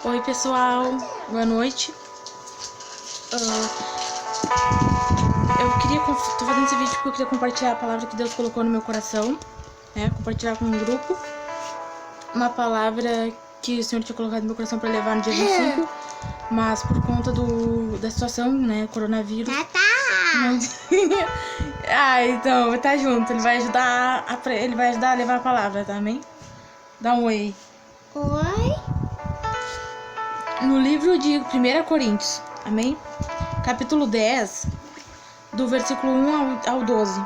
Oi pessoal, boa noite. Tô fazendo esse vídeo porque eu queria compartilhar a palavra que Deus colocou no meu coração, né? Compartilhar com um grupo. Uma palavra que o Senhor tinha colocado no meu coração para levar no dia 25, mas por conta da situação, né? Coronavírus. Não tinha. Então, tá junto. Ele vai ajudar a levar a palavra, tá? Amém? Dá um oi. Oi. No livro de 1 Coríntios, amém? Capítulo 10, do versículo 1 ao 12.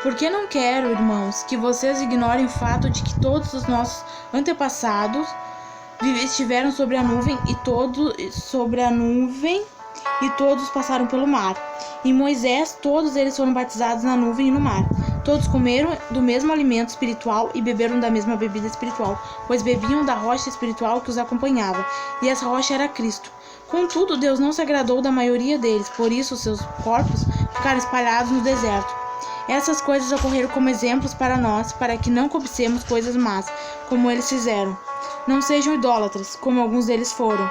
Porque não quero, irmãos, que vocês ignorem o fato de que todos os nossos antepassados estiveram sobre a nuvem e todos passaram pelo mar. Em Moisés, todos eles foram batizados na nuvem e no mar. Todos comeram do mesmo alimento espiritual e beberam da mesma bebida espiritual, pois bebiam da rocha espiritual que os acompanhava, e essa rocha era Cristo. Contudo, Deus não se agradou da maioria deles, por isso seus corpos ficaram espalhados no deserto. Essas coisas ocorreram como exemplos para nós, para que não cobicemos coisas más, como eles fizeram. Não sejam idólatras, como alguns deles foram.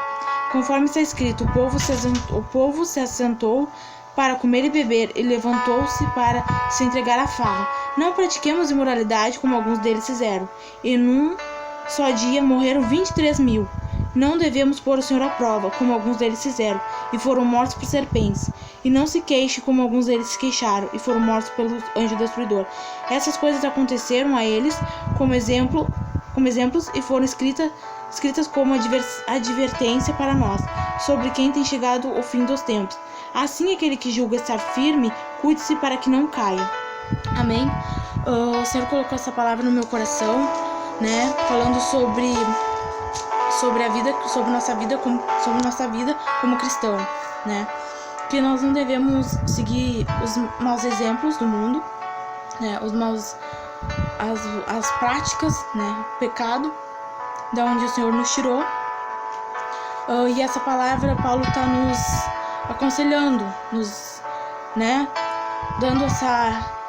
Conforme está escrito, o povo se assentou para comer e beber, e levantou-se para se entregar à farra. Não pratiquemos imoralidade, como alguns deles fizeram, e num só dia morreram 23.000. Não devemos pôr o Senhor à prova, como alguns deles fizeram, e foram mortos por serpentes. E não se queixe, como alguns deles se queixaram, e foram mortos pelo anjo destruidor. Essas coisas aconteceram a eles como exemplos, e foram escritas como advertência para nós, sobre quem tem chegado o fim dos tempos. Assim, aquele que julga estar firme, cuide-se para que não caia. Amém? O Senhor colocou essa palavra no meu coração, né? Falando sobre a vida, sobre nossa vida como cristão, né? Que nós não devemos seguir os maus exemplos do mundo, né? As práticas, né? O pecado, da onde o Senhor nos tirou. E essa palavra, Paulo está nos aconselhando, né? Dando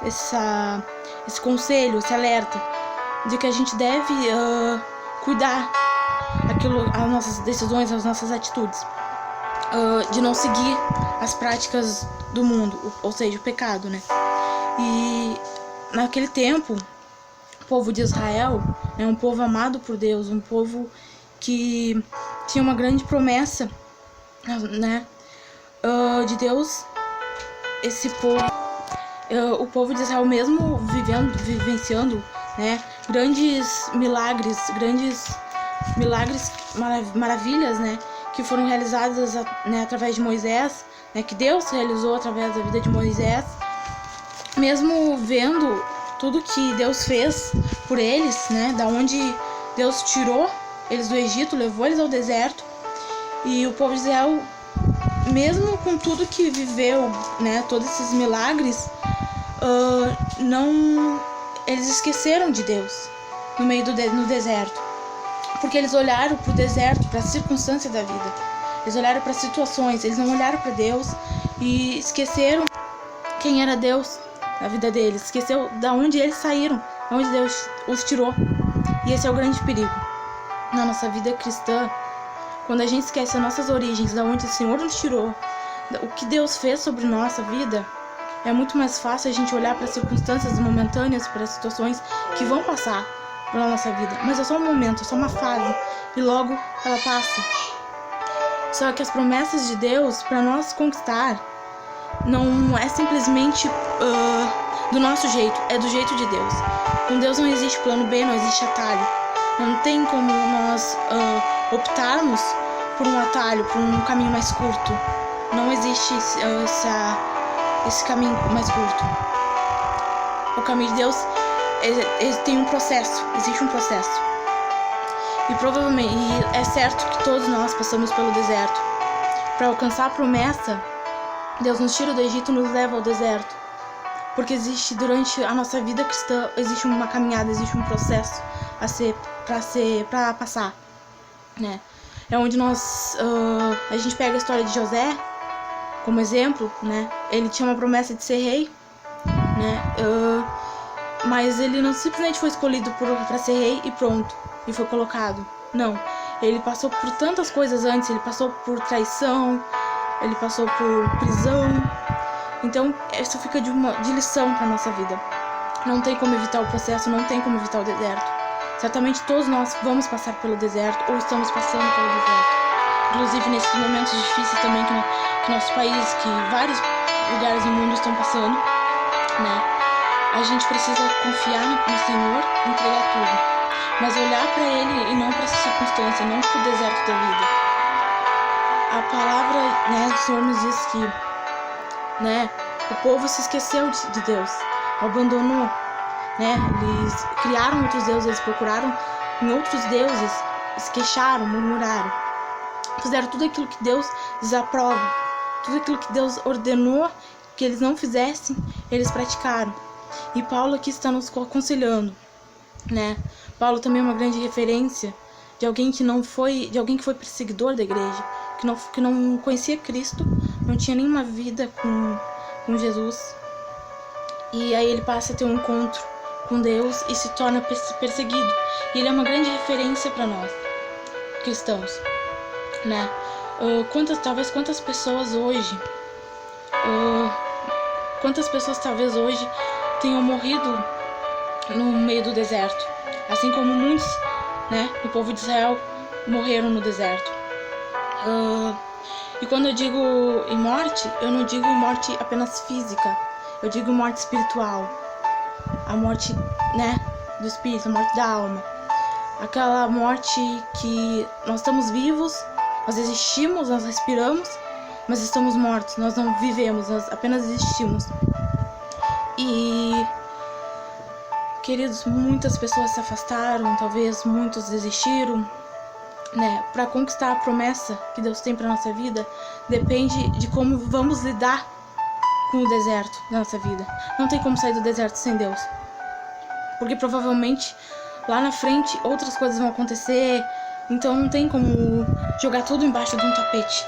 esse conselho, esse alerta de que a gente deve cuidar as nossas decisões, as nossas atitudes, de não seguir as práticas do mundo, ou seja, o pecado, né? E naquele tempo, o povo de Israel é um povo amado por Deus, um povo que tinha uma grande promessa, né, de Deus. Esse povo, o povo de Israel, mesmo vivenciando, né, grandes milagres, maravilhas, né, que foram realizadas, né, através de Moisés, né, que Deus realizou através da vida de Moisés, mesmo vendo tudo que Deus fez por eles, né, da onde Deus tirou eles do Egito, levou eles ao deserto, e o povo de Israel, mesmo com tudo que viveu, né, todos esses milagres, eles esqueceram de Deus no deserto, porque eles olharam para o deserto, para as circunstâncias da vida, eles olharam para as situações, eles não olharam para Deus e esqueceram quem era Deus na vida deles, esqueceu da onde eles saíram, onde Deus os tirou. E esse é o grande perigo na nossa vida cristã, quando a gente esquece as nossas origens, da onde o Senhor nos tirou, o que Deus fez sobre nossa vida. É muito mais fácil a gente olhar para circunstâncias momentâneas, para situações que vão passar pela nossa vida, mas é só um momento, é só uma fase, e logo ela passa. Só que as promessas de Deus para nós conquistar não é simplesmente do nosso jeito, é do jeito de Deus. Com Deus não existe plano B, não existe atalho. Não tem como nós optarmos por um atalho, por um caminho mais curto. Não existe esse caminho mais curto. O caminho de Deus tem um processo, existe um processo. E provavelmente, é certo que todos nós passamos pelo deserto. Para alcançar a promessa, Deus nos tira do Egito e nos leva ao deserto. Porque durante a nossa vida cristã, existe uma caminhada, existe um processo para passar, né? É onde a gente pega a história de José como exemplo, né? Ele tinha uma promessa de ser rei, né? Mas ele não simplesmente foi escolhido para ser rei e pronto, e foi colocado. Não, Ele passou por tantas coisas antes, ele passou por traição, ele passou por prisão. Então, isso fica de lição para nossa vida. Não tem como evitar o processo, não tem como evitar o deserto. Certamente todos nós vamos passar pelo deserto ou estamos passando pelo deserto. Inclusive nesses momentos difíceis também que nosso país, que vários lugares do mundo estão passando, né? A gente precisa confiar no Senhor e entregar tudo. Mas olhar para Ele e não para essa circunstância, não para o deserto da vida. A palavra, né, do Senhor nos diz que, né, o povo se esqueceu de Deus, abandonou, né? Eles criaram outros deuses, eles procuraram em outros deuses, se queixaram, murmuraram. Fizeram tudo aquilo que Deus desaprova, tudo aquilo que Deus ordenou que eles não fizessem, eles praticaram. E Paulo aqui está nos aconselhando, né? Paulo também é uma grande referência de alguém que foi perseguidor da igreja, que não conhecia Cristo, não tinha nenhuma vida com Jesus. E aí ele passa a ter um encontro com Deus e se torna perseguido. E ele é uma grande referência para nós, cristãos, né? Quantas pessoas talvez hoje tenham morrido no meio do deserto, assim como muitos, né, do povo de Israel morreram no deserto. E quando eu digo em morte, eu não digo em morte apenas física, eu digo morte espiritual, a morte, né, do espírito, a morte da alma, aquela morte que nós estamos vivos, nós existimos, nós respiramos, mas estamos mortos, nós não vivemos, nós apenas existimos. E, queridos, muitas pessoas se afastaram, talvez muitos desistiram, né? Para conquistar a promessa que Deus tem para nossa vida, depende de como vamos lidar com o deserto da nossa vida. Não tem como sair do deserto sem Deus, porque provavelmente lá na frente outras coisas vão acontecer. Então não tem como jogar tudo embaixo de um tapete,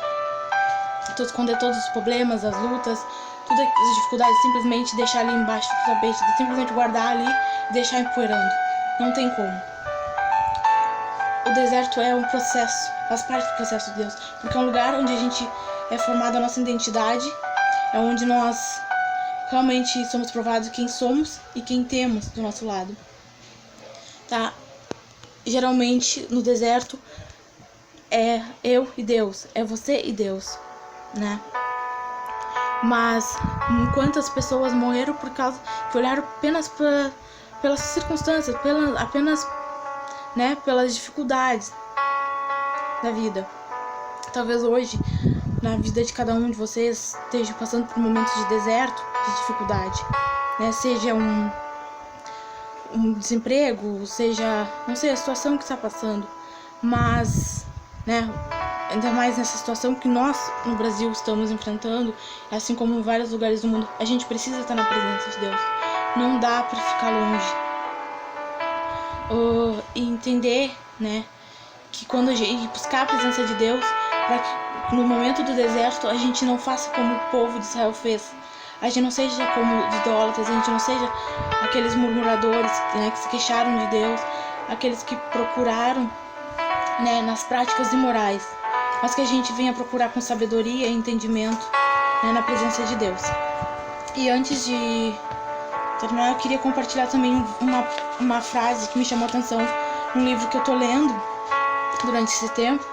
esconder todos os problemas, as lutas, todas as dificuldades, simplesmente deixar ali embaixo do tapete, simplesmente guardar ali e deixar empoeirando. Não tem como. O deserto é um processo, faz parte do processo de Deus, porque é um lugar onde a gente é formada a nossa identidade, é onde nós realmente somos provados quem somos e quem temos do nosso lado, tá? Geralmente no deserto é eu e Deus, é você e Deus, né? Mas quantas pessoas morreram por causa que olharam apenas pelas circunstâncias, apenas, né, pelas dificuldades da vida. Talvez hoje, na vida de cada um de vocês, esteja passando por momentos de deserto, de dificuldade, né? Seja um desemprego, seja, não sei, a situação que está passando, mas, né, ainda mais nessa situação que nós no Brasil estamos enfrentando, assim como em vários lugares do mundo, a gente precisa estar na presença de Deus. Não dá para ficar longe. E entender, né, que quando a gente buscar a presença de Deus, para que no momento do deserto a gente não faça como o povo de Israel fez. A gente não seja como os idólatras, a gente não seja aqueles murmuradores, né, que se queixaram de Deus, aqueles que procuraram, né, nas práticas imorais, mas que a gente venha procurar com sabedoria e entendimento, né, na presença de Deus. E antes de terminar, eu queria compartilhar também uma frase que me chamou a atenção, um livro que eu tô lendo durante esse tempo.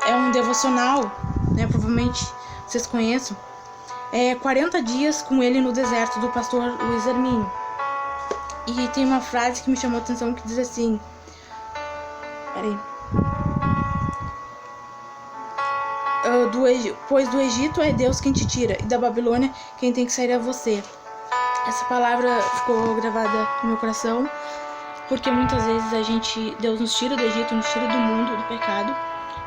É um devocional, né, provavelmente vocês conheçam. É 40 dias com ele no deserto, do pastor Luiz Hermínio. E tem uma frase que me chamou a atenção que diz assim, pois do Egito é Deus quem te tira, e da Babilônia quem tem que sair é você. Essa palavra ficou gravada no meu coração, porque muitas vezes Deus nos tira do Egito, nos tira do mundo, do pecado,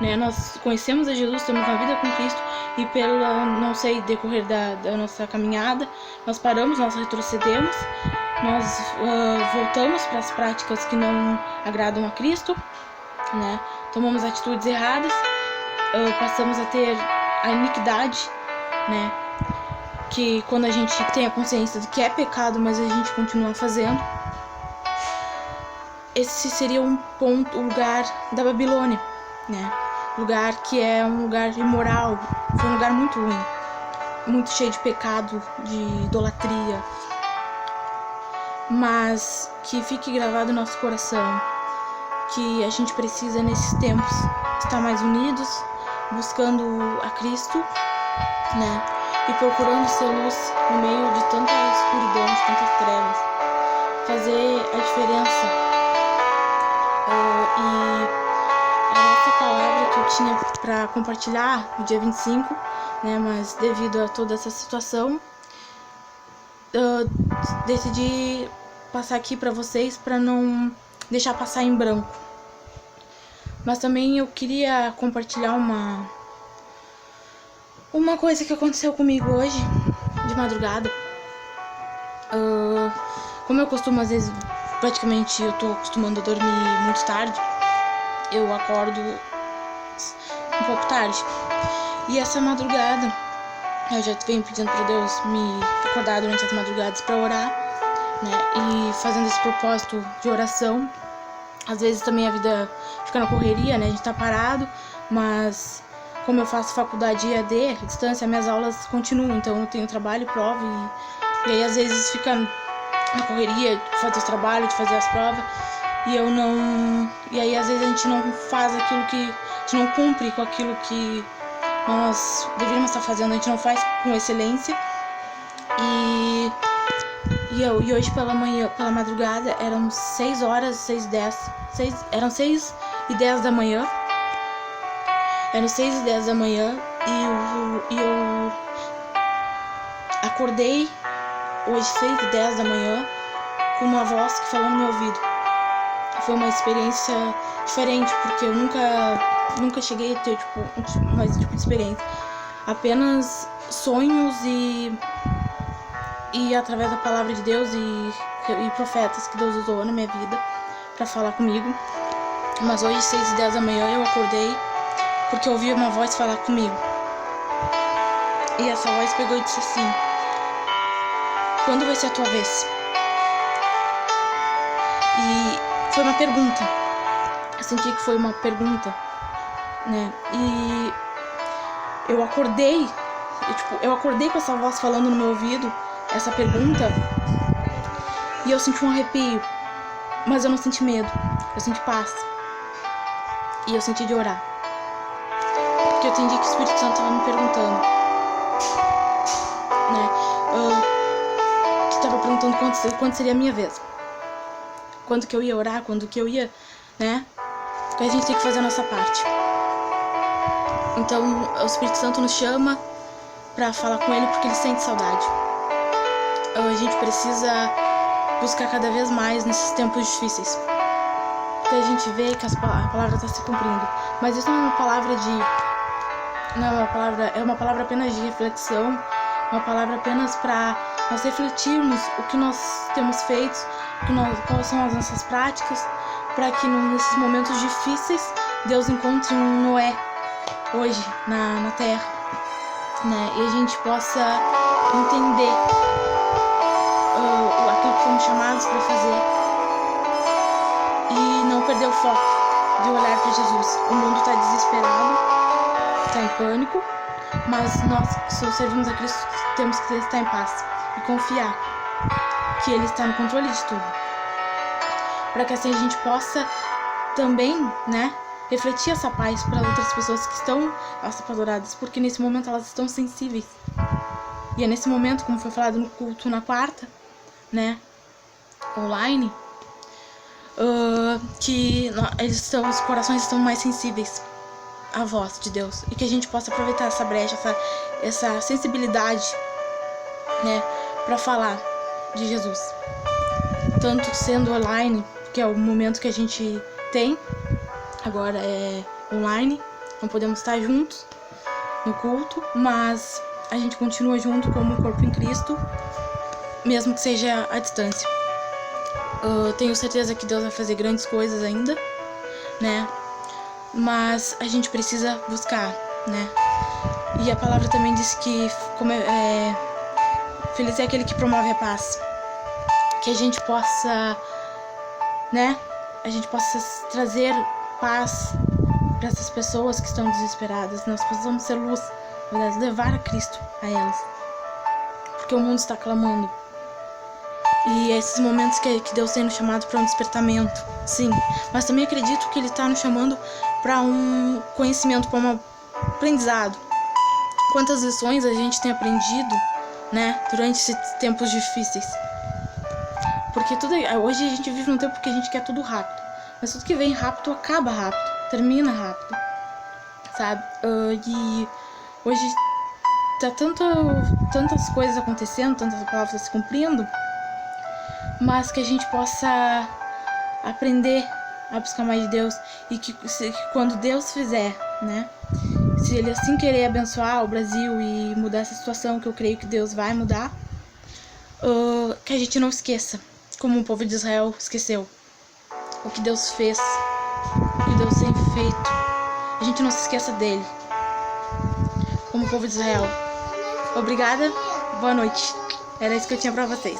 né? Nós conhecemos a Jesus, temos uma vida com Cristo, e pelo, não sei, decorrer da nossa caminhada, nós paramos, nós retrocedemos, nós voltamos para as práticas que não agradam a Cristo, né? Tomamos atitudes erradas, passamos a ter a iniquidade, né? Que quando a gente tem a consciência de que é pecado, mas a gente continua fazendo. Esse seria o lugar da Babilônia, né? Lugar que é um lugar imoral, foi um lugar muito ruim, muito cheio de pecado, de idolatria, mas que fique gravado no nosso coração que a gente precisa nesses tempos estar mais unidos, buscando a Cristo, né? E procurando ser luz no meio de tanta escuridão, de tantas trevas, fazer a diferença. E essa palavra que eu tinha para compartilhar no dia 25, né? Mas devido a toda essa situação, eu decidi passar aqui para vocês para não deixar passar em branco. Mas também eu queria compartilhar uma coisa que aconteceu comigo hoje, de madrugada. Como eu costumo, às vezes, praticamente eu tô acostumando a dormir muito tarde, eu acordo um pouco tarde. E essa madrugada, eu já venho pedindo pra Deus me acordar durante as madrugadas pra orar, né? E fazendo esse propósito de oração. Às vezes também a vida fica na correria, né? A gente tá parado, mas como eu faço faculdade EAD, à distância, minhas aulas continuam. Então eu tenho trabalho e prova e aí às vezes fica na correria de fazer os trabalhos, de fazer as provas. E eu não... E aí às vezes a gente não faz aquilo que... A gente não cumpre com aquilo que nós deveríamos estar fazendo. A gente não faz com excelência. E hoje pela manhã, pela madrugada, eram 6 horas, 6h10. Eram 6h10 da manhã. Eram 6h10 da manhã e eu acordei hoje 6h10 da manhã com uma voz que falou no meu ouvido. Foi uma experiência diferente, porque eu nunca cheguei a ter mais tipo de experiência. Apenas sonhos e através da palavra de Deus e profetas que Deus usou na minha vida para falar comigo. Mas hoje, 6h10 da manhã, eu acordei porque eu ouvi uma voz falar comigo. E essa voz pegou e disse assim: quando vai ser a tua vez? E foi uma pergunta. Eu senti que foi uma pergunta, né? E eu acordei, eu acordei com essa voz falando no meu ouvido essa pergunta, e eu senti um arrepio, mas eu não senti medo, eu senti paz, e eu senti de orar, porque eu entendi que o Espírito Santo estava me perguntando, né, que estava perguntando quando seria a minha vez, quando que eu ia orar, quando que eu ia, né, porque a gente tem que fazer a nossa parte. Então o Espírito Santo nos chama para falar com ele porque ele sente saudade. A gente precisa buscar cada vez mais nesses tempos difíceis, porque a gente vê que a palavra está se cumprindo. Mas isso não é uma palavra é uma palavra apenas de reflexão, uma palavra apenas para nós refletirmos o que nós temos feito, quais são as nossas práticas, para que nesses momentos difíceis Deus encontre um Noé hoje na terra, né? E a gente possa entender aquilo que fomos chamados para fazer e não perder o foco de olhar para Jesus. O mundo está desesperado, está em pânico, mas nós que servimos a Cristo temos que estar em paz e confiar que Ele está no controle de tudo, para que assim a gente possa também, né, refletir essa paz para outras pessoas que estão apavoradas, porque nesse momento elas estão sensíveis. E é nesse momento, como foi falado no culto na quarta, né, online, que os corações estão mais sensíveis à voz de Deus, e que a gente possa aproveitar essa brecha, essa sensibilidade, né, para falar de Jesus, tanto sendo online, que é o momento que a gente tem agora, é online, não podemos estar juntos no culto, mas a gente continua junto como corpo em Cristo, mesmo que seja à distância. Tenho certeza que Deus vai fazer grandes coisas ainda, né? Mas a gente precisa buscar, né? E a palavra também diz que feliz é aquele que promove a paz. Que a gente possa, né? A gente possa trazer paz para essas pessoas que estão desesperadas. Nós possamos ser luz, na verdade, levar a Cristo a elas, porque o mundo está clamando. E esses momentos que Deus tem nos chamado para um despertamento, sim, mas também acredito que Ele está nos chamando para um conhecimento, para um aprendizado. Quantas lições a gente tem aprendido, né, durante esses tempos difíceis. Porque hoje a gente vive num tempo que a gente quer tudo rápido, mas tudo que vem rápido acaba rápido, termina rápido, sabe? E hoje tá tantas coisas acontecendo, tantas palavras se cumprindo, mas que a gente possa aprender a buscar mais de Deus, e que quando Deus fizer, né, se Ele assim querer abençoar o Brasil e mudar essa situação, que eu creio que Deus vai mudar, que a gente não esqueça, como o povo de Israel esqueceu, o que Deus fez, o que Deus tem feito. A gente não se esqueça dele, como o povo de Israel. Obrigada, boa noite. Era isso que eu tinha pra vocês.